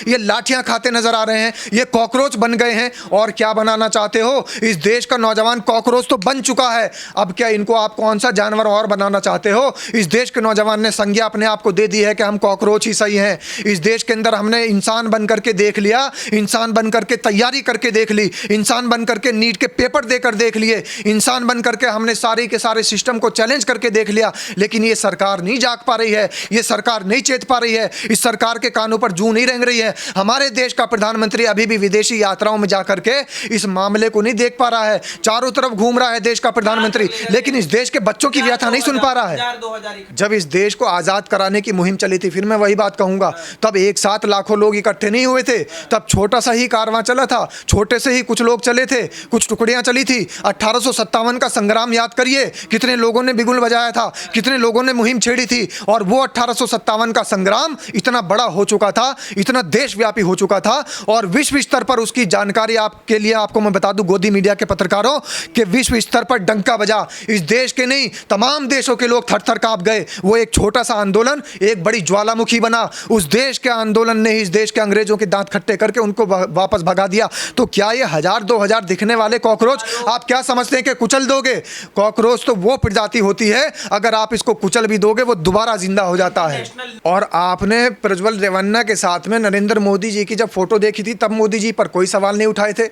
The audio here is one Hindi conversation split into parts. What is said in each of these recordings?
ये लाठियां खाते नजर आ रहे हैं, ये कॉकरोच बन गए हैं। और क्या बनाना चाहते हो? इस देश का नौजवान कॉकरोच तो बन चुका है, अब क्या इनको आप कौन सा जानवर और बनाना चाहते हो? इस देश के नौजवान ने संज्ञा अपने आप को दे दी है कि हम कॉकरोच ही सही हैं। इस देश के अंदर हमने इंसान बन करके देख लिया, इंसान बन करके तैयारी करके देख ली, इंसान बन करके नीट के पेपर देकर देख लिए, इंसान बन करके हमने सारे के सारे सिस्टम को चैलेंज करके देख लिया। लेकिन ये सरकार नहीं जाग पा रही है, ये सरकार नहीं चेत पा रही है, इस सरकार के कानों पर जूं नहीं रेंग रही है। हमारे देश का प्रधानमंत्री अभी भी विदेशी यात्राओं में जाकर के इस मामले को नहीं देख पा रहा है। चारों तरफ घूम रहा है देश का प्रधानमंत्री, लेकिन इस देश के बच्चों की व्यथा नहीं सुन पा रहा है। जब इस देश को आजाद कराने की मुहिम चली थी, फिर मैं वही बात कहूंगा, तब एक साथ लाखों लोग इकट्ठे नहीं हुए थे, तब छोटा सा ही कारवां चला था, छोटे से ही कुछ लोग चले थे, कुछ टुकड़ियां चली थी। 1857 का संग्राम याद करिए, कितने लोगों ने बिगुल बजाया था, कितने लोगों ने मुहिम छेड़ी थी। और वो 1857 का संग्राम इतना बड़ा हो चुका था, इतना देशव्यापी हो चुका था, और विश्व स्तर पर उसकी जानकारी आपके लिए आपको मैं बता दूं, गोदी मीडिया के पत्रकारों, कि विश्व स्तर पर डंका बजा। इस देश के नहीं, तमाम देशों के लोग थर थर कांप गए। वो एक छोटा सा आंदोलन एक बड़ी ज्वालामुखी बना। उस देश के आंदोलन ने इस देश के अंग्रेजों के दांत खट्टे करके उनको वापस भगा दिया। तो क्या ये 1000-2000 दिखने वाले कॉकरोच आप क्या समझते हैं कि कुचल दोगे? कॉकरोच तो वो प्रजाति होती है, अगर आप इसको कुचल भी दोगे वो दोबारा जिंदा हो जाता है। और आपने प्रज्वल रेवन्ना के साथ में नरेंद्र मोदी जी की जब फोटो देखी थी, तब मोदी जी पर कोई सवाल नहीं उठाए थे।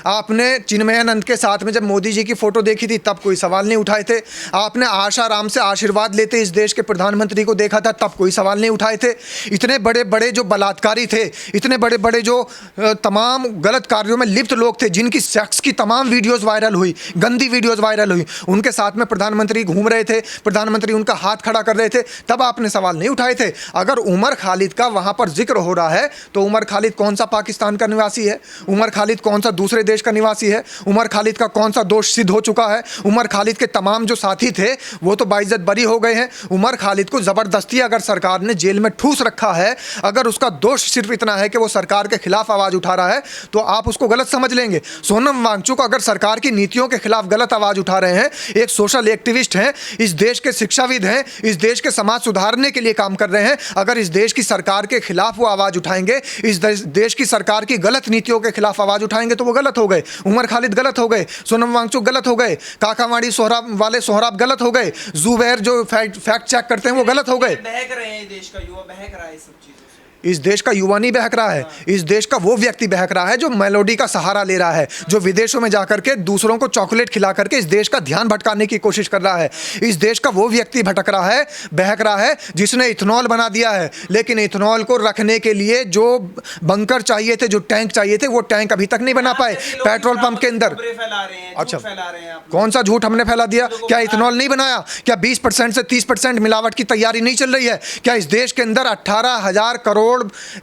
आपने चिन्मयानंद के साथ में जब मोदी जी की फोटो देखी थी, तब कोई सवाल नहीं उठाए थे। आपने आशाराम से आशीर्वाद लेते इस देश के प्रधानमंत्री को देखा था, तब कोई सवाल नहीं उठाए थे। इतने बड़े बड़े जो बलात्कारी थे, इतने बड़े बड़े जो तमाम गलत कार्यों में लिप्त लोग थे, जिनकी सेक्स की तमाम वीडियोज़ वायरल हुई, गंदी वीडियोज़ वायरल हुई, उनके साथ में प्रधानमंत्री घूम रहे थे, प्रधानमंत्री उनका हाथ खड़ा कर रहे थे, तब आपने सवाल नहीं उठाए थे। अगर उमर खालिद का वहाँ पर जिक्र हो रहा है, तो उमर खालिद कौन सा पाकिस्तान का निवासी है? उमर खालिद कौन सा दूसरे देश का निवासी है? उमर खालिद का कौन सा दोष सिद्ध हो चुका है? उमर खालिद के तमाम जो साथी थे वो तो बाइज्जत बरी हो गए हैं। उमर खालिद को ज़बरदस्ती अगर सरकार ने जेल में ठूस रखा है, अगर उसका दोष सिर्फ इतना है कि वो सरकार के खिलाफ आवाज़ उठा रहा है, तो आप उसको गलत समझ लेंगे। सोनम वांगचुक अगर सरकार की नीतियों के खिलाफ गलत आवाज़ उठा रहे हैं, एक सोशल एक्टिविस्ट हैं, इस देश के शिक्षाविद हैं, इस देश के समाज सुधारने के लिए काम कर रहे हैं, अगर इस देश की सरकार के खिलाफ वो आवाज़ उठाएंगे, इस देश की सरकार की गलत नीतियों के खिलाफ आवाज़ उठाएंगे, तो वो गलत हो गए। उमर खालिद गलत हो गए, सोनम वांगचुक गलत हो गए, काकावाड़ी सोहराब वाले सोहराब गलत हो गए, जुबैर जो फैक्ट चेक करते हैं वो गलत हो गए। बहक रहे हैं, देश का युवा बहक रहा है सब चीजों से। इस देश का युवा नहीं बहक रहा है, इस देश का वो व्यक्ति बहक रहा है जो मेलोडी का सहारा ले रहा है, जो विदेशों में जाकर के दूसरों को चॉकलेट खिला करके इस देश का ध्यान भटकाने की कोशिश कर रहा है। इस देश का वो व्यक्ति भटक रहा है, बहक रहा है, जिसने इथेनॉल बना दिया है, लेकिन इथेनॉल को रखने के लिए जो बंकर चाहिए थे, जो टैंक चाहिए थे, वो टैंक अभी तक नहीं बना पाए। पेट्रोल पंप के अंदर अच्छा, कौन सा झूठ हमने फैला दिया? क्या इथेनॉल नहीं बनाया? क्या 20% से 30% मिलावट की तैयारी नहीं चल रही है? क्या इस देश के अंदर 18,000 करोड़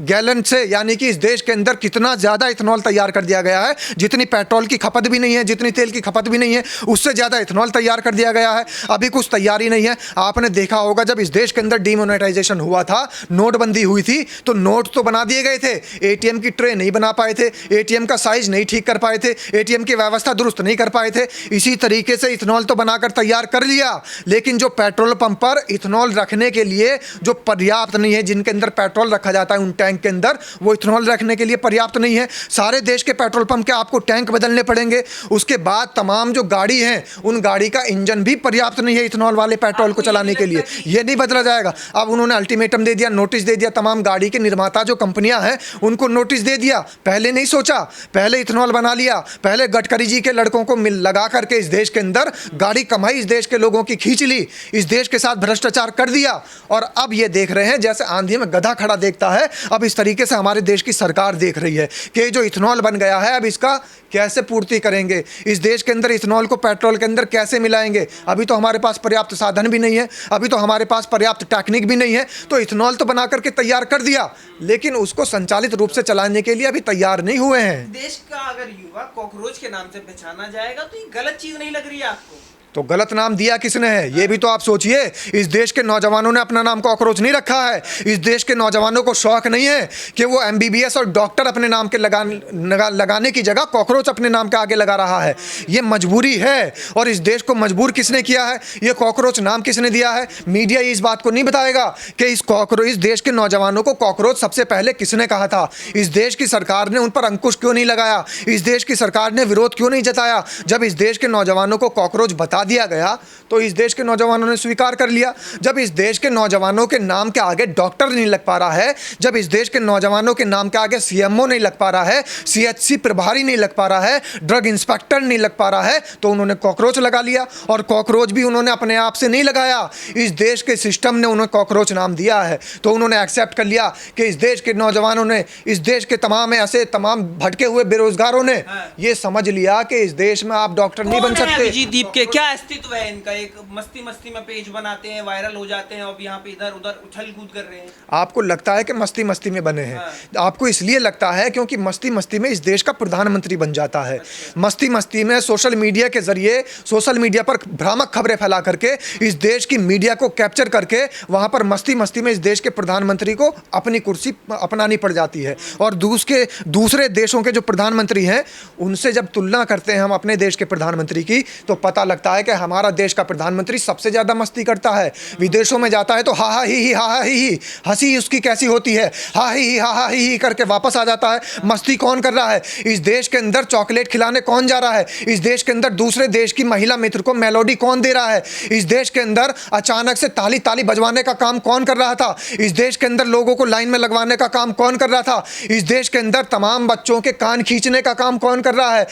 गैलन से, यानी कि इस देश के अंदर कितना ज्यादा इथेनॉल तैयार कर दिया गया है, जितनी पेट्रोल की खपत भी नहीं है, जितनी तेल की खपत भी नहीं है, उससे ज्यादा इथेनॉल तैयार कर दिया गया है। अभी कुछ तैयारी नहीं है। आपने देखा होगा जब इस देश के अंदर डीमोनेटाइजेशन हुआ था, नोटबंदी हुई थी, तो नोट तो बना दिए गए थे, एटीएम की ट्रे नहीं बना पाए थे, एटीएम का साइज नहीं ठीक कर पाए थे, एटीएम की व्यवस्था दुरुस्त नहीं कर पाए थे। इसी तरीके से इथेनॉल तो बनाकर तैयार कर लिया, लेकिन जो पेट्रोल पंप पर इथेनॉल रखने के लिए जो पर्याप्त नहीं है, जिनके अंदर पेट्रोल रखा जाता है उन टैंक के अंदर, वो इथेनॉल रखने के लिए पर्याप्त नहीं है। सारे देश के पेट्रोल पंप के आपको टैंक बदलने पड़ेंगे। उसके बाद तमाम जो गाड़ी हैं, उन गाड़ी का इंजन भी पर्याप्त नहीं है इथेनॉल वाले पेट्रोल को चलाने के लिए। ये नहीं बदला जाएगा। अब उन्होंने अल्टीमेटम दे दिया, नोटिस दे दिया, तमाम गाड़ी के निर्माता जो कंपनियां हैं उनको नोटिस दे दिया। पहले नहीं सोचा, पहले इथेनॉल बना लिया, पहले गडकरी जी के लड़कों को लगा करके इस देश के अंदर गाड़ी कमाई, इस देश के लोगों की खींच ली, इस देश के साथ भ्रष्टाचार कर दिया। और अब ये देख रहे हैं जैसे आंधी में गधा खड़ा देखता है, अब इस तरीके से हमारे देश की सरकार देख रही है कि जो इथेनॉल बन गया है, अब इसका कैसे पूर्ति करेंगे, इस देश के अंदर इथेनॉल को पेट्रोल के अंदर कैसे मिलाएंगे। अभी तो हमारे पास पर्याप्त साधन भी नहीं है, अभी तो हमारे पास पर्याप्त टेक्निक भी नहीं है। तो इथेनॉल तो बना करके तैयार कर दिया, लेकिन उसको संचालित रूप से चलाने के लिए अभी तैयार नहीं हुए हैं। देश का अगर युवा कॉकरोच के नाम से पहचाना जाएगा तो ये गलत चीज नहीं लग रही है आपको? तो गलत नाम दिया किसने है, ये भी तो आप सोचिए। इस देश के नौजवानों ने अपना नाम कॉकरोच नहीं रखा है। इस देश के नौजवानों को शौक नहीं है कि वो MBBS और डॉक्टर अपने नाम के लगाने की जगह कॉकरोच अपने नाम के आगे लगा रहा है। ये मजबूरी है। और इस देश को मजबूर किसने किया है, ये कॉकरोच नाम किसने दिया है? मीडिया इस बात को नहीं बताएगा कि इस देश के नौजवानों को कॉकरोच सबसे पहले किसने कहा था। इस देश की सरकार ने उन पर अंकुश क्यों नहीं लगाया? इस देश की सरकार ने विरोध क्यों नहीं जताया? जब इस देश के नौजवानों को कॉकरोच बता दिया गया तो इस देश के नौजवानों ने स्वीकार कर लिया। जब इस देश के नौजवानों के नाम के आगे डॉक्टर नहीं लग पा रहा है, जब इस देश के नौजवानों के नाम के आगे CMO नहीं लग पा रहा है, CHC प्रभारी नहीं लग पा रहा है, ड्रग इंस्पेक्टर नहीं लग पा रहा है, तो उन्होंने कॉकरोच लगा लिया। और कॉकरोच भी उन्होंने अपने आप से नहीं लगाया, इस देश के सिस्टम ने उन्हें कॉकरोच नाम दिया है। तो उन्होंने एक्सेप्ट कर लिया कि इस देश के नौजवानों ने, इस देश के तमाम भटके हुए बेरोजगारों ने ये समझ लिया कि इस देश में आप डॉक्टर नहीं बन सकते। अभिजीत दीप के क्या अस्तित्व है इनका? एक मस्ती मस्ती में पेज बनाते हैं, वायरल हो जाते हैं और यहाँ पे इधर उधर उछल कूद कर रहे हैं। आपको लगता है कि मस्ती मस्ती में बने हैं? आपको इसलिए लगता है क्योंकि मस्ती मस्ती में इस देश का प्रधानमंत्री बन जाता है। मस्ती मस्ती में सोशल मीडिया के जरिए, सोशल मीडिया पर भ्रामक खबरें फैला करके, इस देश की मीडिया को कैप्चर करके वहां पर मस्ती मस्ती में इस देश के प्रधानमंत्री को अपनी कुर्सी अपनानी पड़ जाती है। और दूसरे देशों के जो प्रधानमंत्री हैं उनसे जब तुलना करते हैं हम अपने देश के प्रधानमंत्री की, तो पता लगता है कि हमारा देश का प्रधानमंत्री सबसे ज्यादा मस्ती करता है। विदेशों में जाता है तो हा हा ही हंसी उसकी कैसी होती है, हा ही करके वापस आ जाता है। मस्ती कौन कर रहा है? इस देश के अंदर चॉकलेट खिलाने कौन जा रहा है? इस देश के अंदर दूसरे देश की महिला मित्र को मेलोडी कौन दे रहा है? इस देश के अंदर अचानक से ताली ताली बजवाने का काम कौन कर रहा था? इस देश के अंदर लोगों को लाइन में लगवाने का काम कौन कर रहा था? इस देश के अंदर तमाम बच्चों के कान खींचने का काम कौन कर रहा है?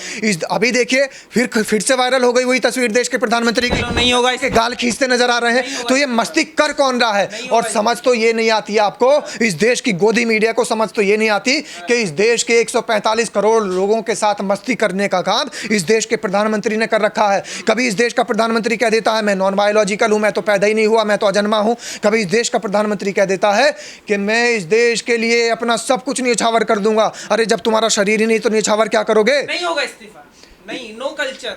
अभी देखिए फिर से वायरल हो गई वही तस्वीर देश के प्रधानमंत्री की, नहीं होगा, इसके गाल खींचते नजर आ रहे हैं। तो ये मस्ती कर कौन रहा है? और समझ तो ये नहीं आती है आपको, इस देश की गोदी मीडिया को समझ तो ये नहीं आती कि इस देश के 145 करोड़ लोगों के साथ मस्ती करने का काम इस देश के प्रधानमंत्री ने कर रखा है। कभी इस देश का प्रधानमंत्री कह देता है मैं नॉन बायोलॉजिकल हूं, मैं तो पैदा ही नहीं हुआ, मैं तो अजन्मा हूं। कभी इस देश का प्रधानमंत्री कह देता है कि मैं इस देश के लिए अपना सब कुछ न्यौछावर कर दूंगा। अरे जब तुम्हारा शरीर ही नहीं तो न्यौछावर क्या करोगे? नहीं होगा इस्तीफा, नहीं, नो कल्चर।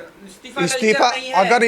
इस्तीफा अगर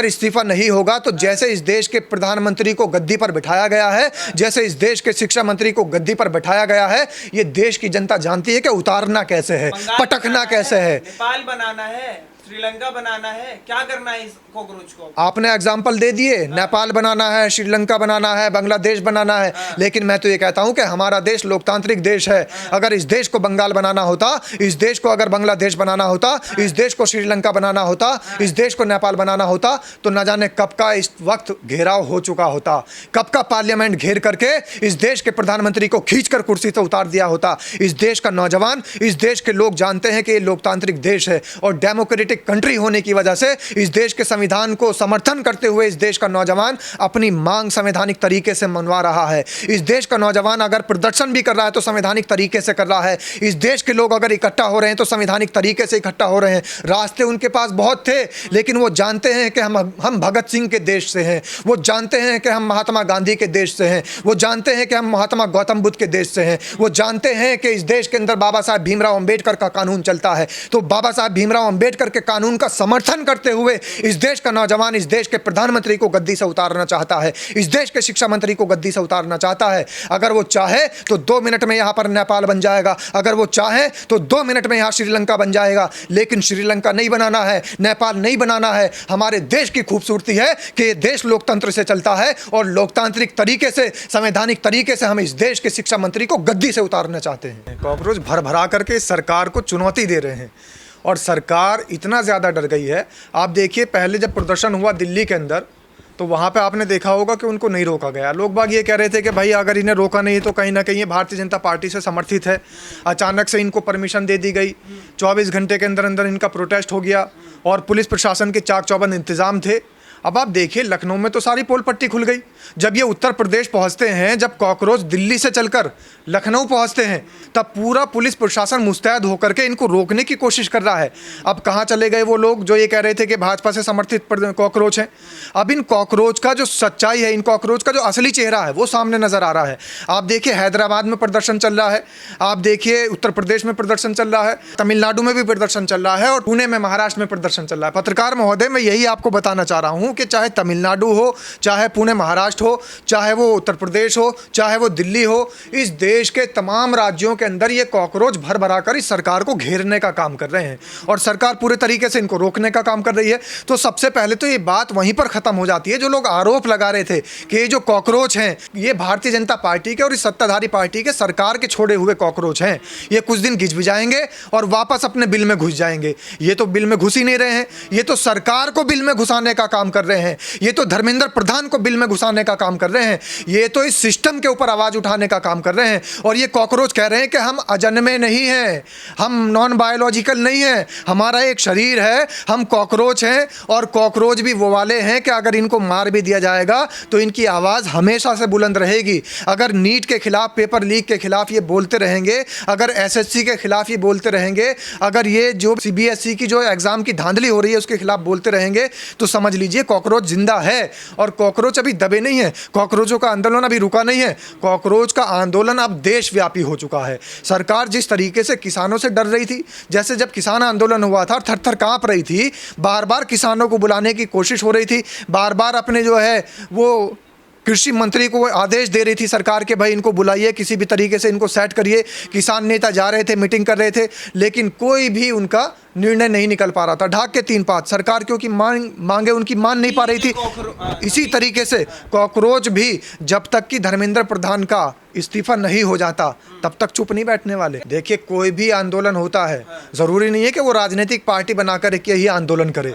इस्तीफा नहीं होगा तो जैसे इस देश के प्रधानमंत्री को गद्दी पर बिठाया गया है, जैसे इस देश के शिक्षा मंत्री को गद्दी पर बिठाया गया है, ये देश की जनता जानती है कि उतारना कैसे है, पटकना कैसे है। नेपाल बनाना है, श्रीलंका बनाना है, क्या करना है इस कॉकरोच को? आपने एग्जाम्पल दे दिए, नेपाल बनाना है, श्रीलंका बनाना है, बांग्लादेश बनाना है। लेकिन मैं तो ये कहता हूं कि हमारा देश लोकतांत्रिक देश है। अगर इस देश को बंगाल बनाना होता, इस देश को अगर बांग्लादेश बनाना होता, इस देश को श्रीलंका बनाना होता, इस देश को नेपाल बनाना होता, तो न जाने कब का इस वक्त घेराव हो चुका होता, कब का पार्लियामेंट घेर करके इस देश के प्रधानमंत्री को खींचकर कुर्सी से उतार दिया होता। इस देश का नौजवान, इस देश के लोग जानते हैं कि ये लोकतांत्रिक देश है और डेमोक्रेटिक कंट्री होने की वजह से इस देश के संविधान को समर्थन करते हुए इस देश का नौजवान अपनी मांग संवैधानिक तरीके से मनवा रहा है। इस देश का नौजवान अगर प्रदर्शन भी कर रहा है तो संवैधानिक तरीके से कर रहा है। इस देश के लोग अगर इकट्ठा हो रहे हैं तो संवैधानिक तरीके से इकट्ठा हो रहे हैं। रास्ते उनके पास बहुत थे, लेकिन वो जानते हैं कि हम भगत सिंह के देश से हैं, वो जानते हैं कि हम महात्मा गांधी के देश से हैं, वो जानते हैं कि हम महात्मा गौतम बुद्ध के देश से हैं, वो जानते हैं कि इस देश के अंदर बाबा साहब भीमराव अंबेडकर का कानून चलता है। तो बाबा साहब भीमराव अंबेडकर के कानून का समर्थन करते हुए इस देश का नौजवान इस देश के प्रधानमंत्री को गद्दी से उतारना चाहता है, इस देश के शिक्षा मंत्री को गद्दी से उतारना चाहता है। अगर वो चाहे तो 2 मिनट में यहाँ पर नेपाल बन जाएगा, अगर वो चाहे तो 2 मिनट में यहाँ श्रीलंका बन जाएगा। लेकिन श्रीलंका नहीं बनाना है, नेपाल नहीं बनाना है। हमारे देश की खूबसूरती है कि ये देश लोकतंत्र से चलता है और लोकतांत्रिक तरीके से, संवैधानिक तरीके से हम इस देश के शिक्षा मंत्री को गद्दी से उतारना चाहते हैं। कॉकरोच भर भरा करके सरकार को चुनौती दे रहे हैं और सरकार इतना ज़्यादा डर गई है। आप देखिए पहले जब प्रदर्शन हुआ दिल्ली के अंदर तो वहाँ पे आपने देखा होगा कि उनको नहीं रोका गया। लोग बाग ये कह रहे थे कि भाई अगर इन्हें रोका नहीं तो कहीं ना कहीं ये भारतीय जनता पार्टी से समर्थित है। अचानक से इनको परमिशन दे दी गई, 24 घंटे के अंदर अंदर इनका प्रोटेस्ट हो गया और पुलिस प्रशासन के चाक चौबंद इंतज़ाम थे। अब आप देखिए लखनऊ में तो सारी पोल पट्टी खुल गई। जब ये उत्तर प्रदेश पहुंचते हैं, जब कॉकरोच दिल्ली से चलकर लखनऊ पहुंचते हैं, तब पूरा पुलिस प्रशासन मुस्तैद होकर के इनको रोकने की कोशिश कर रहा है। अब कहाँ चले गए वो लोग जो ये कह रहे थे कि भाजपा से समर्थित कॉकरोच हैं। अब इन कॉकरोच का जो सच्चाई है, इन कॉकरोच का जो असली चेहरा है वो सामने नजर आ रहा है। आप देखिए हैदराबाद में प्रदर्शन चल रहा है, आप देखिए उत्तर प्रदेश में प्रदर्शन चल रहा है, तमिलनाडु में भी प्रदर्शन चल रहा है और पुणे में, महाराष्ट्र में प्रदर्शन चल रहा है। पत्रकार महोदय, मैं यही आपको बताना चाह रहा हूँ कि चाहे तमिलनाडु हो, चाहे पुणे महाराष्ट्र हो, चाहे वो उत्तर प्रदेश हो, चाहे वो दिल्ली हो, इस देश के तमाम राज्यों के अंदर ये कॉकरोच भर भरा कर इस सरकार को घेरने का काम कर रहे हैं और सरकार पूरे तरीके से इनको रोकने का काम कर रही है। तो सबसे पहले तो ये बात वहीं पर खत्म हो जाती है। जो लोग आरोप लगा रहे थे कि ये जो कॉकरोच हैं ये भारतीय जनता पार्टी के और इस सत्ताधारी पार्टी के सरकार के छोड़े हुए कॉकरोच हैं, ये कुछ दिन गिजबिजाएंगे और वापस अपने बिल में घुस जाएंगे। ये तो बिल में घुस ही नहीं रहे हैं, ये तो सरकार को बिल में घुसाने का काम कर रहे हैं, ये तो धर्मेंद्र प्रधान को बिल में घुसाने का काम कर रहे हैं, ये तो इस सिस्टम के ऊपर आवाज उठाने का काम कर रहे हैं। और ये कॉकरोच कह रहे हैं कि हम अजन्मे नहीं हैं, हम नॉन बायोलॉजिकल नहीं हैं, हमारा एक शरीर है, हम कॉकरोच हैं। और कॉकरोच भी वो वाले हैं कि अगर इनको मार भी दिया जाएगा तो इनकी आवाज़ हमेशा से बुलंद रहेगी। अगर नीट के खिलाफ, पेपर लीक के खिलाफ ये बोलते रहेंगे, अगर एसएससी के खिलाफ ये बोलते रहेंगे, अगर ये जो सीबीएसई की जो एग्ज़ाम की धांधली हो रही है उसके खिलाफ बोलते रहेंगे, तो समझ लीजिए कॉकरोच जिंदा है। और कॉकरोच अभी दबे नहीं है, कॉकरोचों का आंदोलन अभी रुका नहीं है, कॉकरोच का आंदोलन अब देशव्यापी हो चुका है। सरकार जिस तरीके से किसानों से डर रही थी, जैसे जब किसान आंदोलन हुआ था थर थर कांप रही थी, बार बार किसानों को बुलाने की कोशिश हो रही थी, बार बार अपने जो है वो कृषि मंत्री को आदेश दे रही थी सरकार के भाई इनको बुलाइए, किसी भी तरीके से इनको सेट करिए। किसान नेता जा रहे थे, मीटिंग कर रहे थे, लेकिन कोई भी उनका निर्णय नहीं निकल पा रहा था। ढाक के 3-5 सरकार क्योंकि मांगे उनकी मान नहीं पा रही थी। इसी तरीके से कॉकरोच भी जब तक कि धर्मेंद्र प्रधान का इस्तीफा नहीं हो जाता तब तक चुप नहीं बैठने वाले। देखिए कोई भी आंदोलन होता है, ज़रूरी नहीं है कि वो राजनीतिक पार्टी बनाकर के ही आंदोलन करे।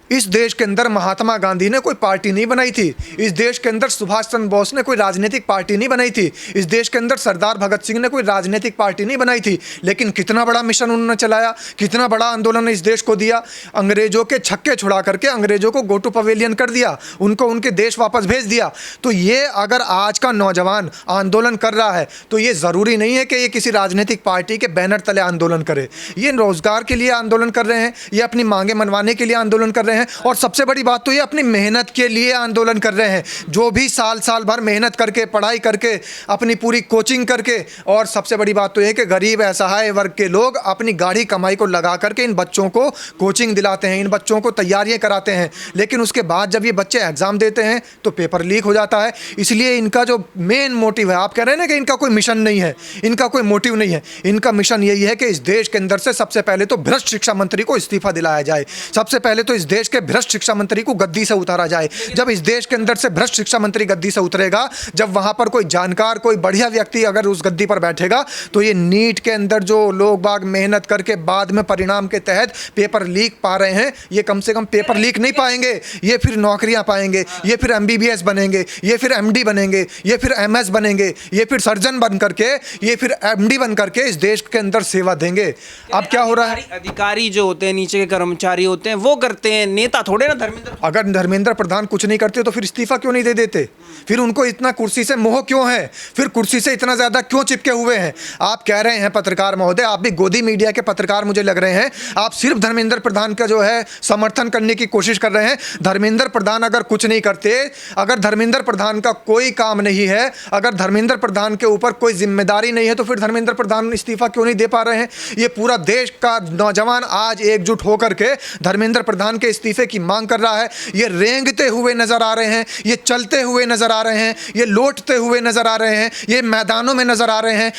इस देश के अंदर महात्मा गांधी ने कोई पार्टी नहीं बनाई थी, इस देश के अंदर सुभाष चंद्र बोस ने कोई राजनीतिक पार्टी नहीं बनाई थी, इस देश के अंदर सरदार भगत सिंह ने कोई राजनीतिक पार्टी नहीं बनाई थी। लेकिन कितना बड़ा मिशन उन्होंने चलाया, कितना बड़ा आंदोलन इस देश को दिया। अंग्रेजों के छक्के छुड़ा करके अंग्रेजों को गो टू पवेलियन कर दिया, उनको उनके देश वापस भेज दिया। तो ये अगर आज का नौजवान आंदोलन कर रहा है तो ये ज़रूरी नहीं है कि ये किसी राजनीतिक पार्टी के बैनर तले आंदोलन करे। ये रोजगार के लिए आंदोलन कर रहे हैं, ये अपनी मांगे मनवाने के लिए आंदोलन कर रहे हैं, और सबसे बड़ी बात तो ये अपनी मेहनत के लिए आंदोलन कर रहे हैं। जो भी साल भर मेहनत करके, पढ़ाई करके, अपनी पूरी कोचिंग करके, और सबसे बड़ी बात तो ये कि गरीब असहाय वर्ग के लोग अपनी गाढ़ी कमाई को लगा करके इन बच्चों को कोचिंग दिलाते हैं, इन बच्चों को तैयारियां कराते हैं। लेकिन उसके बाद जब ये बच्चे एग्ज़ाम देते हैं तो पेपर लीक हो जाता है। इसलिए इनका जो मेन मोटिव है, आप कह रहे हैं ना कि इनका कोई मिशन नहीं है, इनका कोई मोटिव नहीं है, इनका मिशन यही है कि इस देश के अंदर से सबसे पहले तो भ्रष्ट शिक्षा मंत्री को इस्तीफा दिलाया जाए, सबसे पहले तो इस देश के भ्रष्ट शिक्षा मंत्री को गद्दी से उतारा जाए। जब इस देश के अंदर से भ्रष्ट शिक्षा मंत्री गद्दी से उतरेगा, जब वहां पर कोई जानकार, कोई बढ़िया व्यक्ति अगर उस गद्दी पर बैठेगा, तो ये नीट के अंदर जो लोग बाग मेहनत करके बाद में परिणाम के तहत पेपर लीक पा रहे हैं, ये कम से कम पेपर लीक नहीं पाएंगे, ये फिर नौकरियां पाएंगे, ये फिर MBBS बनेंगे, ये फिर MD बनेंगे, ये फिर MS बनेंगे, ये फिर सर्जन बन करके, ये फिर MD बन करके इस देश के अंदर सेवा देंगे। अब क्या हो रहा है, अधिकारी जो होते हैं, नीचे के कर्मचारी होते हैं, वो करते हैं, नेता थोड़े ना। अगर धर्मेंद्र प्रधान कुछ नहीं करते तो फिर इस्तीफा क्यों नहीं दे देते? फिर उनको इतना कुर्सी से मोह क्यों है? फिर कुर्सी से इतना ज्यादा क्यों चिपके हुए हैं? आप कह रहे हैं पत्रकार महोदय, आप भी गोदी मीडिया के पत्रकार मुझे लग रहे हैं, आप सिर्फ धर्मेंद्र प्रधान का जो है समर्थन करने की कोशिश कर रहे हैं। धर्मेंद्र प्रधान अगर कुछ नहीं करते, अगर धर्मेंद्र प्रधान का कोई काम नहीं है, अगर धर्मेंद्र प्रधान के ऊपर कोई जिम्मेदारी नहीं है, तो फिर धर्मेंद्र प्रधान इस्तीफा क्यों नहीं दे पा रहे हैं? ये पूरा देश का नौजवान आज एकजुट होकर के धर्मेंद्र प्रधान के इस्तीफे की मांग कर रहा है। ये रेंगते हुए नजर आ रहे हैं, ये चलते हुए नजर आ रहे हैं, ये लौटते हुए नजर आ रहे हैं, ये मैदानों में नजर आ रहे हैं,